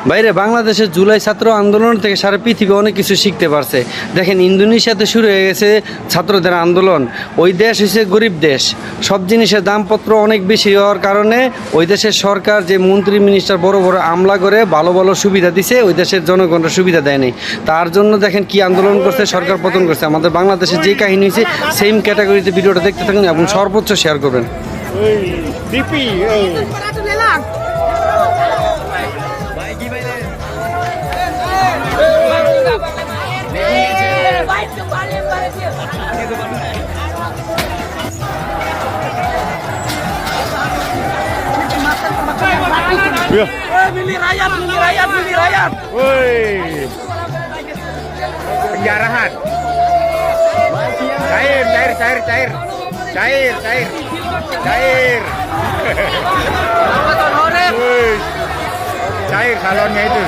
বাইরে বাংলাদেশের জুলাই ছাত্র আন্দোলন থেকে সারা পৃথিবী অনেক কিছু শিখতে পারছে। দেখেন ইন্দোনেশিয়াতে শুরু হয়ে গেছে ছাত্রদের আন্দোলন। ওই দেশ হচ্ছে গরিব দেশ, সব জিনিসের দামপত্র অনেক বেশি হওয়ার কারণে ওই দেশের সরকার যে মন্ত্রী মিনিস্টার বড় বড় আমলা করে ভালো ভালো সুবিধা দিছে, ওই দেশের জনগণের সুবিধা দেয় নাই। তার জন্য দেখেন কি আন্দোলন করছে, সরকার পতন করছে। আমাদের বাংলাদেশের যে কাহিনী হয়েছে সেম ক্যাটাগরিতে ভিডিওটা দেখতে থাকুন এবং সর্বোচ্চ শেয়ার করবেন। Milih rakyat, milih rakyat, milih rakyat. Woi. Penjarahan. Cair, cair, cair, cair. Cair, cair. Cair. Woi. Cair salonnya itu.